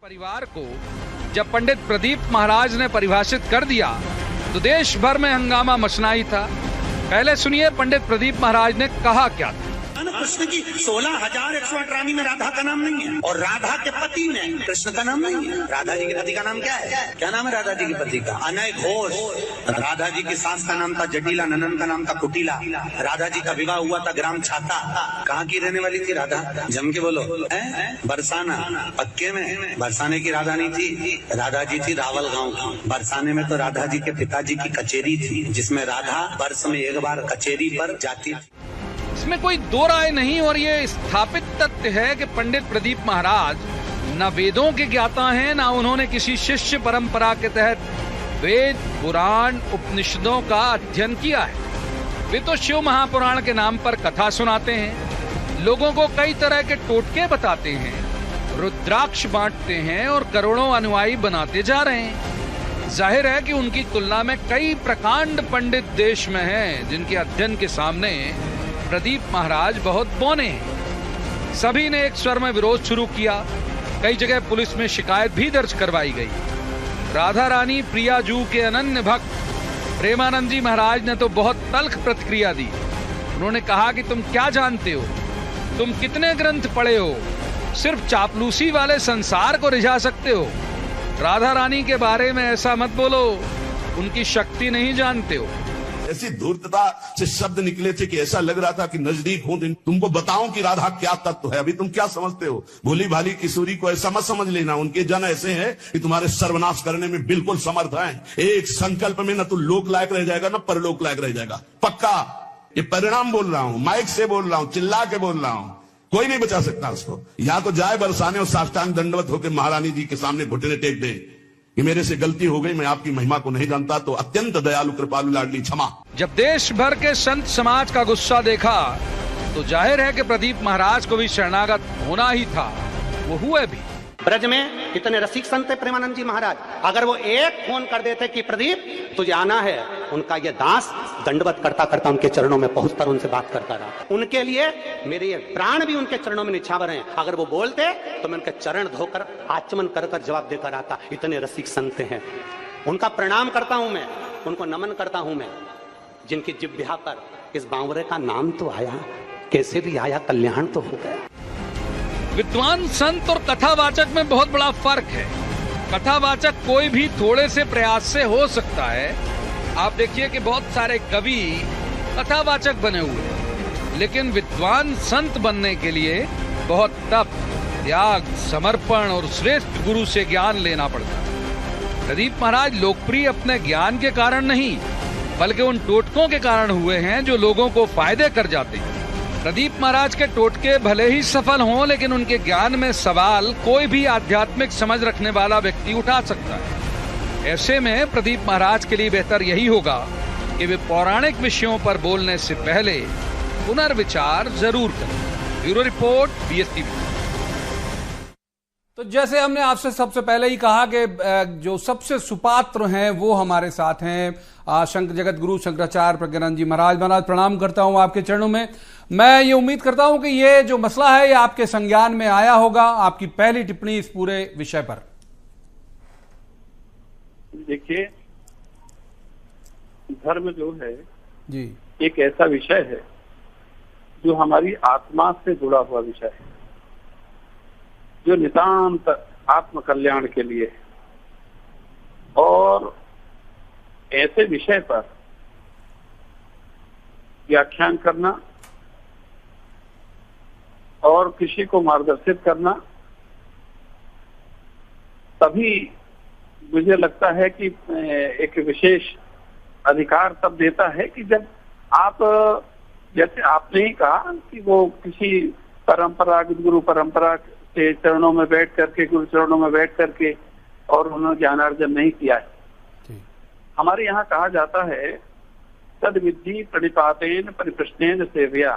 परिवार को जब पंडित प्रदीप महाराज ने परिभाषित कर दिया तो देश भर में हंगामा मचना ही था। पहले सुनिए पंडित प्रदीप महाराज ने कहा क्या था। कृष्ण की 16,108 रानी में राधा का नाम नहीं है और राधा के पति में कृष्ण का नाम नहीं है। राधा जी के पति का नाम क्या है? क्या नाम है राधा जी के पति का? अनय घोष। राधा जी की सास का नाम था जटिला, ननन का नाम था कुटिला। राधा जी का विवाह हुआ था ग्राम छाता। कहाँ की रहने वाली थी राधा? जम के बोलो। बरसाना। पक्के में बरसाने की राधा नहीं थी, राधा जी थी रावल गाँव की। बरसाने में तो राधा जी के पिताजी की कचेरी थी जिसमें राधा वर्ष में एक बार कचेरी पर जाती थी। इसमें कोई दो राय नहीं और ये स्थापित तथ्य है कि पंडित प्रदीप महाराज न वेदों के ज्ञाता हैं, न उन्होंने किसी शिष्य परंपरा के तहत वेद पुराण उपनिषदों का अध्ययन किया है। वे तो शिव महापुराण के नाम पर कथा सुनाते हैं, लोगों को कई तरह के टोटके बताते हैं, रुद्राक्ष बांटते हैं और करोड़ों अनुयायी बनाते जा रहे हैं। जाहिर है कि उनकी तुलना में कई प्रकांड पंडित देश में हैं जिनके अध्ययन के सामने प्रदीप महाराज बहुत बौने हैं। सभी ने एक स्वर में विरोध शुरू किया। कई जगह पुलिस में शिकायत भी दर्ज करवाई गई। राधा रानी प्रिया जू के अनन्य भक्त प्रेमानंद जी महाराज ने तो बहुत तल्ख प्रतिक्रिया दी। उन्होंने कहा कि तुम क्या जानते हो, तुम कितने ग्रंथ पढ़े हो, सिर्फ चापलूसी वाले संसार को रिझा सकते हो। राधा रानी के बारे में ऐसा मत बोलो, उनकी शक्ति नहीं जानते हो। ऐसी धूर्तता से शब्द निकले थे कि ऐसा लग रहा था कि नजदीक हूं तुमको बताऊं कि राधा क्या तत्व है। अभी तुम क्या समझते हो? भोली भाली किशोरी को ऐसा मत समझ लेना। उनके जन ऐसे हैं कि तुम्हारे सर्वनाश करने में बिल्कुल समर्थ हैं। एक संकल्प में न तो लोक लायक रह जाएगा न परलोक लायक रह जाएगा, पक्का। ये परिणाम बोल रहा हूं, माइक से बोल रहा हूं, चिल्ला के बोल रहा हूं। कोई नहीं बचा सकता उसको। या तो जाए बरसाने और साष्टांग दंडवत होकर महारानी जी के सामने घुटने टेक दे कि मेरे से गलती हो गई, मैं आपकी महिमा को नहीं जानता, तो अत्यंत दयालु कृपालु लाडली क्षमा। जब देश भर के संत समाज का गुस्सा देखा तो जाहिर है कि प्रदीप महाराज को भी शरणागत होना ही था। वो हुए भी। ब्रज में इतने रसिक संत है प्रेमानंद जी महाराज, अगर वो एक फोन कर देते कि प्रदीप तुझे आना है, उनका ये दास दंडवत करता करता उनके चरणों में पहुंचकर उनसे बात करता रहा। उनके लिए मेरे ये प्राण भी उनके चरणों में निछावर हैं। अगर वो बोलते तो मैं उनके चरण धोकर आचमन कर कर जवाब देकर आता। इतने रसिक संत हैं, उनका प्रणाम करता हूं मैं, उनको नमन करता हूं मैं, जिनकी जिह्वा पर इस बावरे का नाम तो आया, कैसे भी आया, कल्याण तो हो गया। विद्वान संत और कथावाचक में बहुत बड़ा फर्क है। कथावाचक कोई भी थोड़े से प्रयास से हो सकता है। आप देखिए कि बहुत सारे कवि कथावाचक बने हुए हैं, लेकिन विद्वान संत बनने के लिए बहुत तप, त्याग, समर्पण और श्रेष्ठ गुरु से ज्ञान लेना पड़ता है। प्रदीप महाराज लोकप्रिय अपने ज्ञान के कारण नहीं, बल्कि उन टोटकों के कारण हुए हैं जो लोगों को फायदे कर जाते हैं। प्रदीप महाराज के टोटके भले ही सफल हों, लेकिन उनके ज्ञान में सवाल कोई भी आध्यात्मिक समझ रखने वाला व्यक्ति उठा सकता है। ऐसे में प्रदीप महाराज के लिए बेहतर यही होगा कि वे पौराणिक विषयों पर बोलने से पहले पुनर्विचार जरूर करें। Bureau report, BSTV। तो जैसे हमने आपसे सबसे पहले ही कहा कि जो सबसे सुपात्र हैं वो हमारे साथ हैं शंकर जगत गुरु शंकराचार्य प्रज्ञानंद जी महाराज। महाराज प्रणाम करता हूं आपके चरणों में। मैं ये उम्मीद करता हूं कि ये जो मसला है ये आपके संज्ञान में आया होगा। आपकी पहली टिप्पणी इस पूरे विषय पर। देखिए, धर्म जो है जी एक ऐसा विषय है जो हमारी आत्मा से जुड़ा हुआ विषय है, जो नितांत आत्म कल्याण के लिए है। और ऐसे विषय पर व्याख्यान करना और किसी को मार्गदर्शित करना, तभी मुझे लगता है कि एक विशेष अधिकार तब देता है कि जब आप, जैसे आपने ही कहा कि वो किसी परंपरागत गुरु परंपरा के चरणों में बैठ करके, गुरु चरणों में बैठ करके और उन्होंने ज्ञानार्जन नहीं किया है। हमारे यहाँ कहा जाता है तद विद्धि प्रणिपातेन परिप्रश्नेन सेव्या।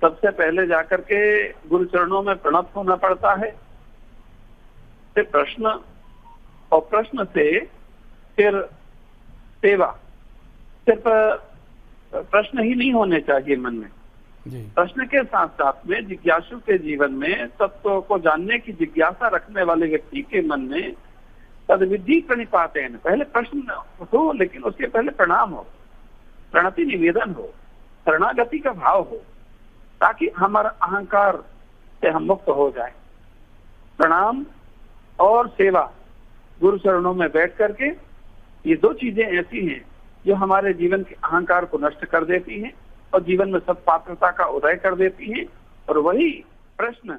सबसे पहले जाकर के गुरु चरणों में प्रणत होना पड़ता है, फिर प्रश्न, और प्रश्न से फिर सेवा। सिर्फ प्रश्न ही नहीं होने चाहिए मन में, जी। प्रश्न के साथ साथ में जिज्ञासु के जीवन में तत्व को जानने की जिज्ञासा रखने वाले व्यक्ति के मन में तद्विधि प्रणिपातेन, पहले प्रश्न हो लेकिन उसके पहले प्रणाम हो, प्रणति निवेदन हो, शरणागति का भाव हो, ताकि हमारा अहंकार से हम मुक्त हो जाए। प्रणाम और सेवा, गुरु चरणों में बैठ करके, ये दो चीजें ऐसी हैं जो हमारे जीवन के अहंकार को नष्ट कर देती हैं और जीवन में सत्पात्रता का उदय कर देती हैं। और वही प्रश्न